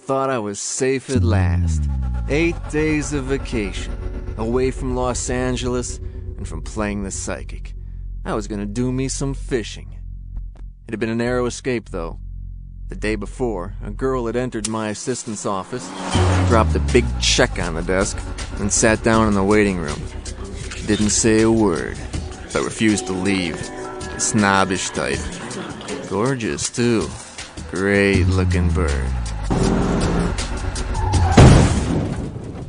thought I was safe at last. 8 days of vacation, away from Los Angeles and from playing the psychic. I was gonna do me some fishing. It had been a narrow escape, though. The day before, a girl had entered my assistant's office, dropped a big check on the desk, and sat down in the waiting room. She didn't say a word, but refused to leave. A snobbish type. Gorgeous, too. Great-looking bird.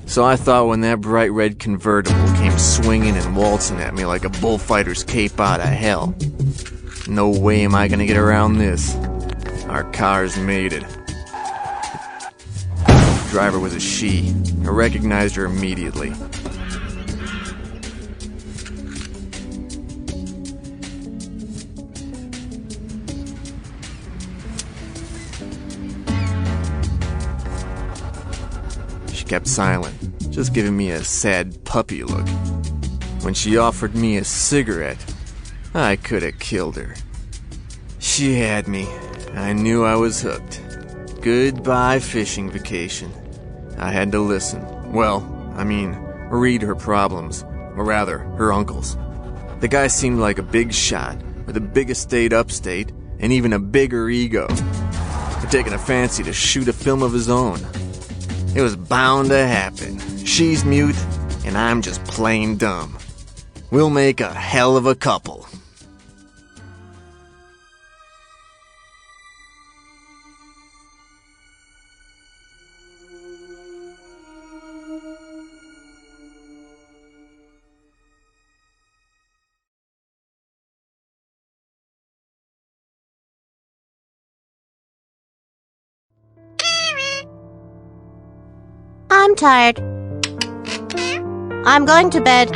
So I thought when that bright red convertible came swinging and waltzing at me like a bullfighter's cape out of hell, no way am I gonna get around this. Our cars made it. The driver was a she. I recognized her immediately. She kept silent, just giving me a sad puppy look. When she offered me a cigarette, I could have killed her. She had me. I knew I was hooked. Goodbye fishing vacation. I had to listen. Well, read her problems. Or rather, her uncle's. The guy seemed like a big shot, with a big estate upstate, and even a bigger ego. He'd taken a fancy to shoot a film of his own. It was bound to happen. She's mute, and I'm just plain dumb. We'll make a hell of a couple. I'm tired. I'm going to bed.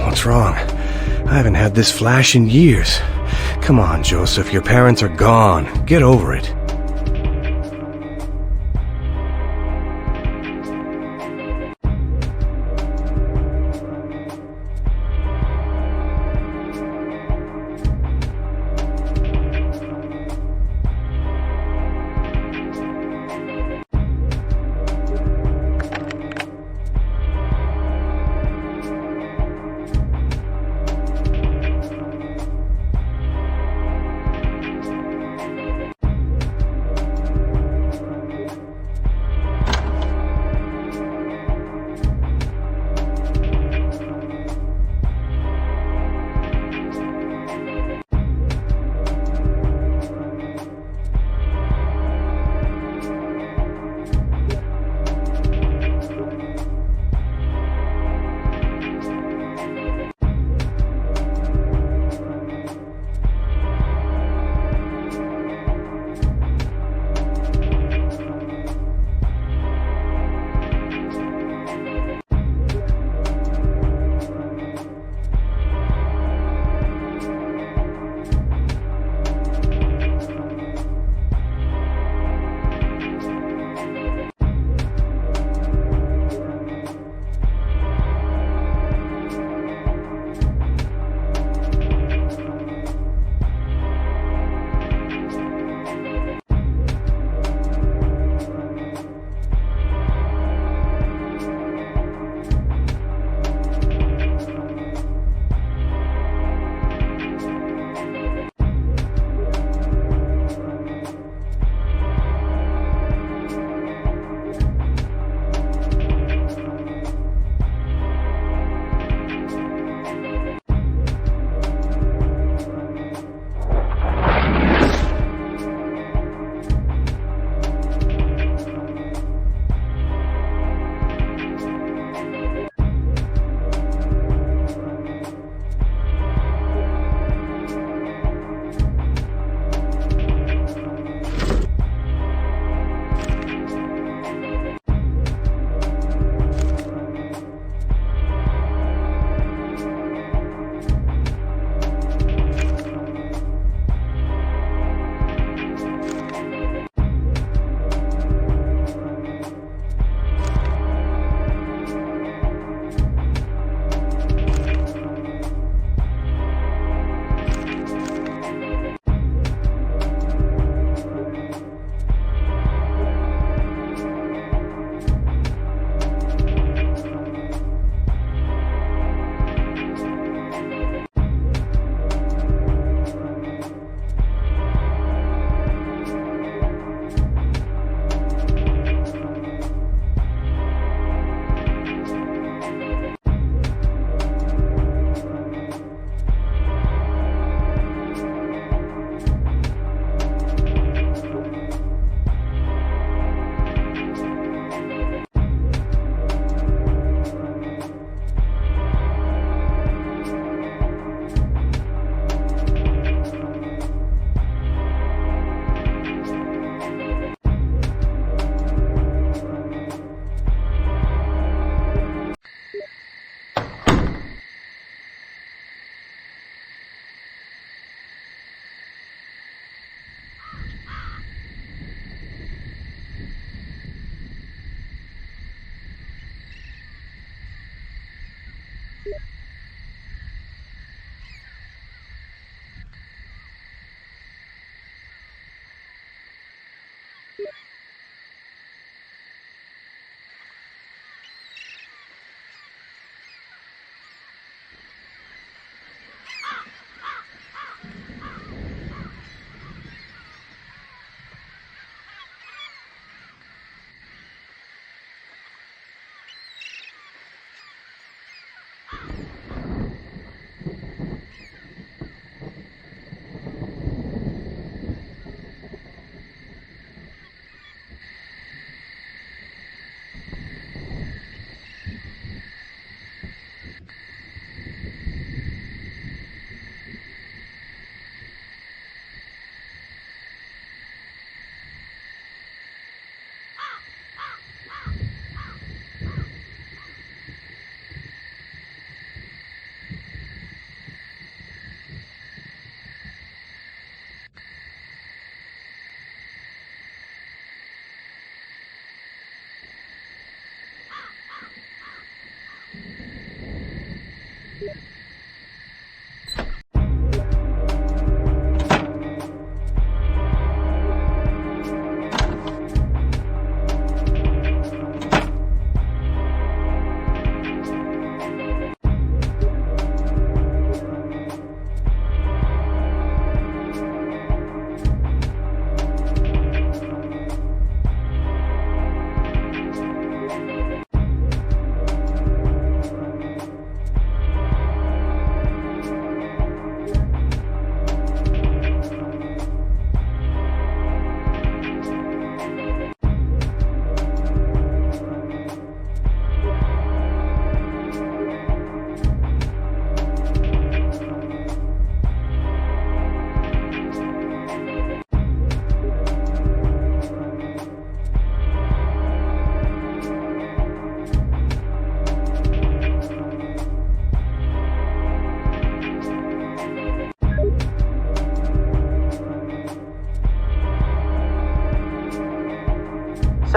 What's wrong? I haven't had this flash in years. Come on, Joseph, your parents are gone. Get over it.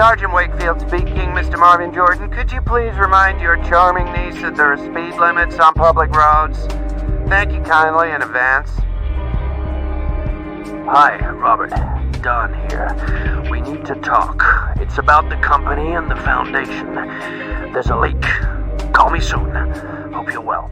Sergeant Wakefield speaking, Mr. Marvin Jordan. Could you please remind your charming niece that there are speed limits on public roads? Thank you kindly in advance. Hi, Robert. Don here. We need to talk. It's about the company and the foundation. There's a leak. Call me soon. Hope you're well.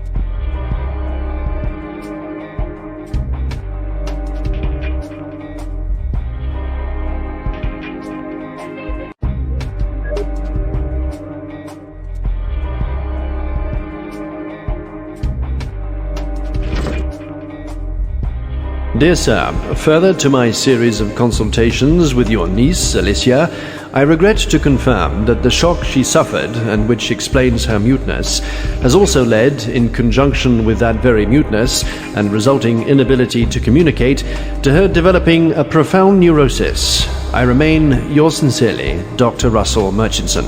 Dear Sir, further to my series of consultations with your niece, Alicia, I regret to confirm that the shock she suffered, and which explains her muteness, has also led, in conjunction with that very muteness and resulting inability to communicate, to her developing a profound neurosis. I remain, yours sincerely, Dr. Russell Murchison.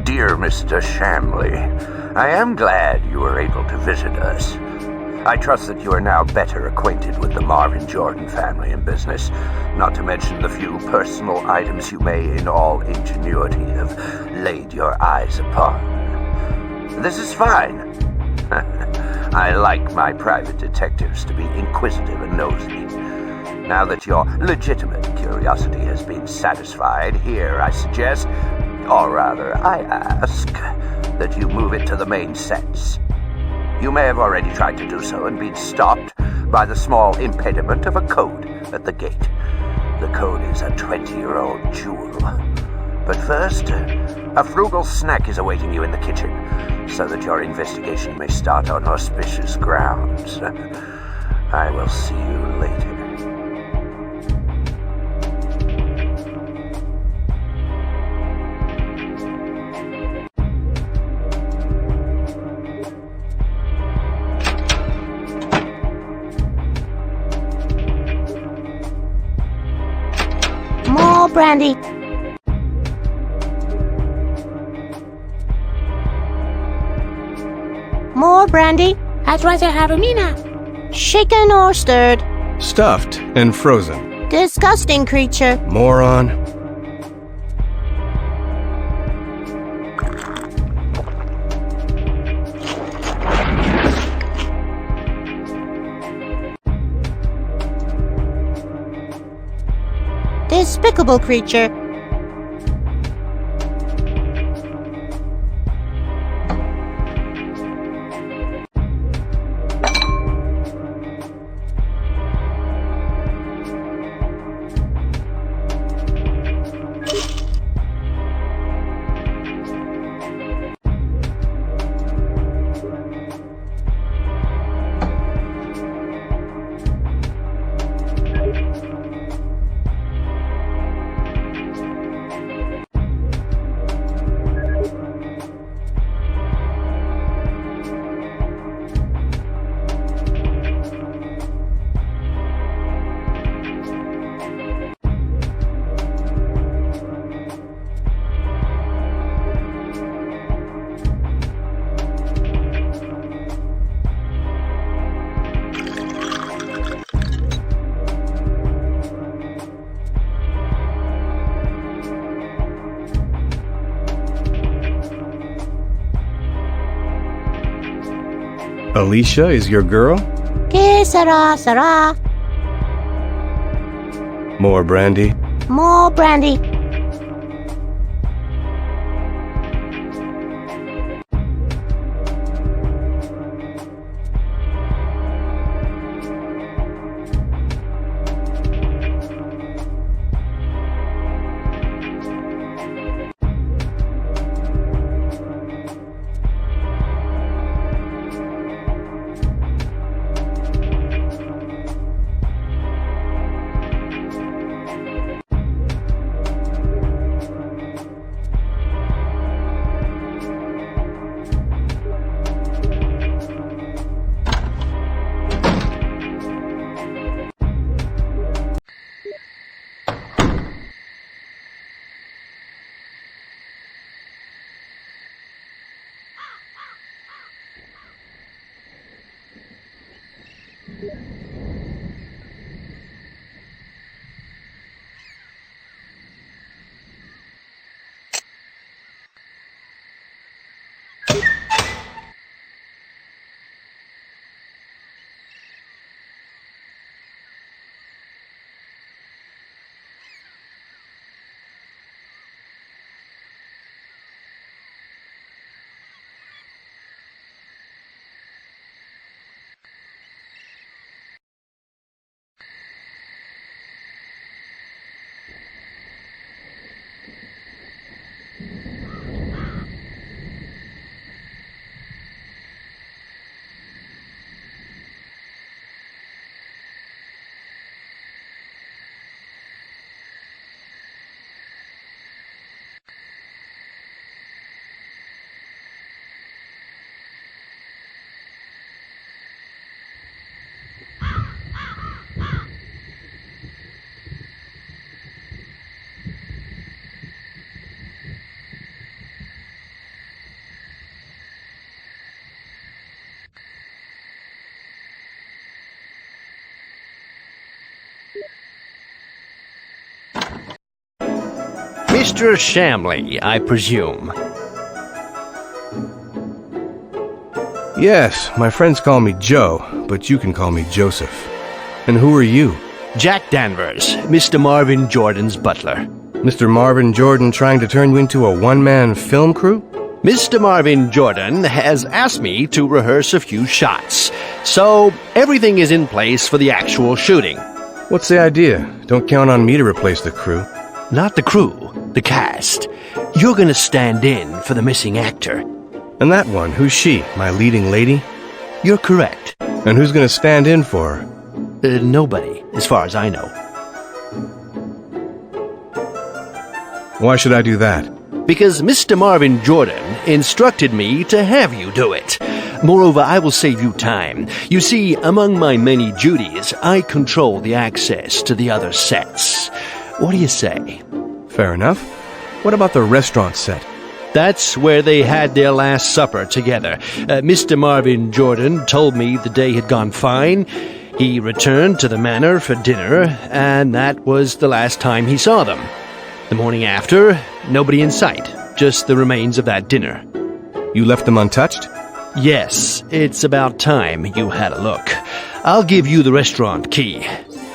Dear Mr. Shamley, I am glad you were able to visit us. I trust that you are now better acquainted with the Marvin Jordan family and business, not to mention the few personal items you may in all ingenuity have laid your eyes upon. This is fine. I like my private detectives to be inquisitive and nosy. Now that your legitimate curiosity has been satisfied, here I suggest, or rather I ask, that you move it to the main sets. You may have already tried to do so and been stopped by the small impediment of a code at the gate. The code is a 20-year-old jewel. But first, a frugal snack is awaiting you in the kitchen, so that your investigation may start on auspicious grounds. I will see you later. brandy. More brandy. I'd rather have a mina. Shaken or stirred. Stuffed and frozen. Disgusting creature. Moron. Despicable creature. Alicia is your girl? Que sera, sera. More brandy. More brandy. Mr. Shamley, I presume. Yes, my friends call me Joe, but you can call me Joseph. And who are you? Jack Danvers, Mr. Marvin Jordan's butler. Mr. Marvin Jordan trying to turn you into a one-man film crew? Mr. Marvin Jordan has asked me to rehearse a few shots, so everything is in place for the actual shooting. What's the idea? Don't count on me to replace the crew. Not the crew, the cast. You're gonna stand in for the missing actor. And that one, who's she? My leading lady? You're correct. And who's gonna stand in for her? Nobody, as far as I know. Why should I do that? Because Mr. Marvin Jordan instructed me to have you do it. Moreover, I will save you time. You see, among my many duties, I control the access to the other sets. What do you say? Fair enough. What about the restaurant set? That's where they had their last supper together. Mr. Marvin Jordan told me the day had gone fine. He returned to the manor for dinner, and that was the last time he saw them. The morning after, nobody in sight, just the remains of that dinner. You left them untouched? Yes, it's about time you had a look. I'll give you the restaurant key.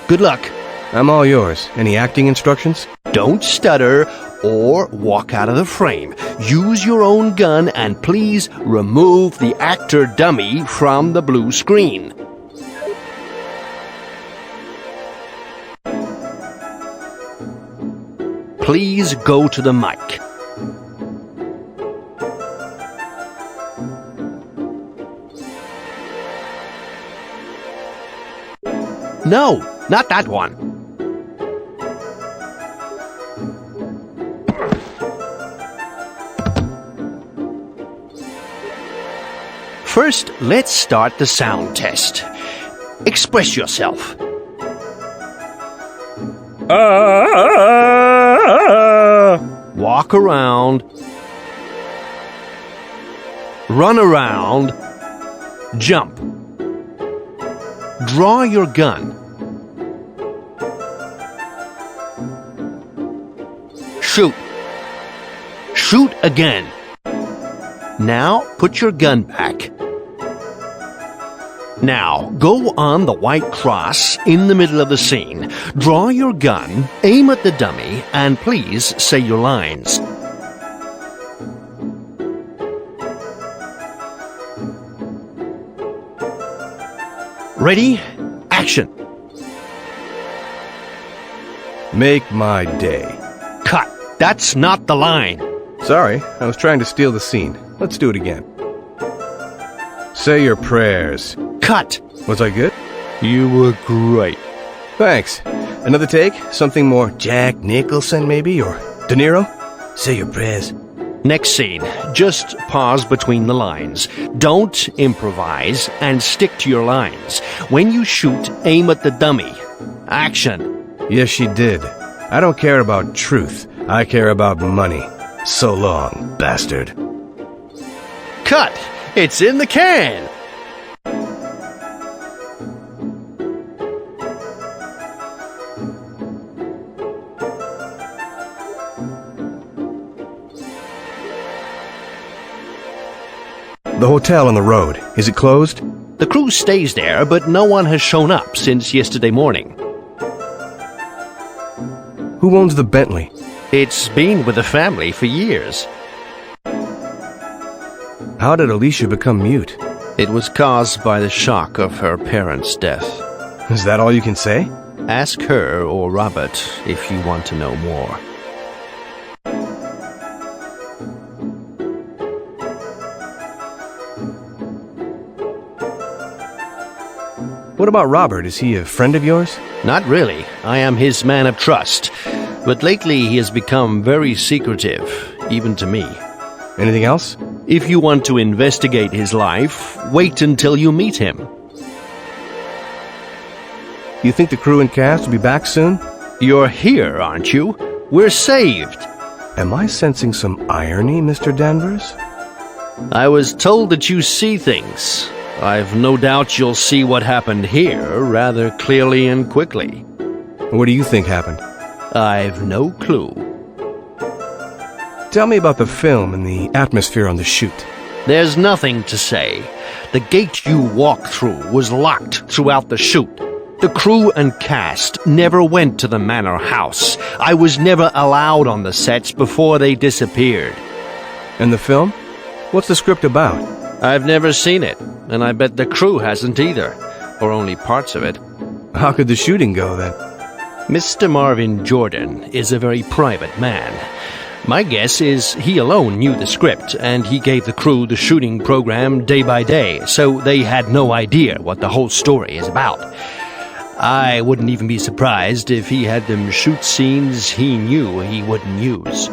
Good luck. I'm all yours. Any acting instructions? Don't stutter or walk out of the frame. Use your own gun and please remove the actor dummy from the blue screen. Please go to the mic. No, not that one. First, let's start the sound test. Express yourself. Walk around. Run around. Jump. Draw your gun. Shoot. Shoot again. Now put your gun back. Now, go on the white cross in the middle of the scene. Draw your gun, aim at the dummy, and please say your lines. Ready? Action. Make my day. Cut. That's not the line. Sorry, I was trying to steal the scene. Let's do it again. Say your prayers. Cut. Was I good? You were great. Thanks. Another take? Something more Jack Nicholson, maybe? Or De Niro? Say your prayers. Next scene. Just pause between the lines. Don't improvise and stick to your lines. When you shoot, aim at the dummy. Action. Yes, she did. I don't care about truth. I care about money. So long, bastard. Cut. It's in the can. The hotel on the road, is it closed? The crew stays there, but no one has shown up since yesterday morning. Who owns the Bentley? It's been with the family for years. How did Alicia become mute? It was caused by the shock of her parents' death. Is that all you can say? Ask her or Robert if you want to know more. What about Robert? Is he a friend of yours? Not really. I am his man of trust. But lately he has become very secretive, even to me. Anything else? If you want to investigate his life, wait until you meet him. You think the crew and cast will be back soon? You're here, aren't you? We're saved. Am I sensing some irony, Mr. Danvers? I was told that you see things. I've no doubt you'll see what happened here rather clearly and quickly. What do you think happened? I've no clue. Tell me about the film and the atmosphere on the shoot. There's nothing to say. The gate you walked through was locked throughout the shoot. The crew and cast never went to the manor house. I was never allowed on the sets before they disappeared. And the film? What's the script about? I've never seen it, and I bet the crew hasn't either, or only parts of it. How could the shooting go, then? Mr. Marvin Jordan is a very private man. My guess is he alone knew the script, and he gave the crew the shooting program day by day, so they had no idea what the whole story is about. I wouldn't even be surprised if he had them shoot scenes he knew he wouldn't use.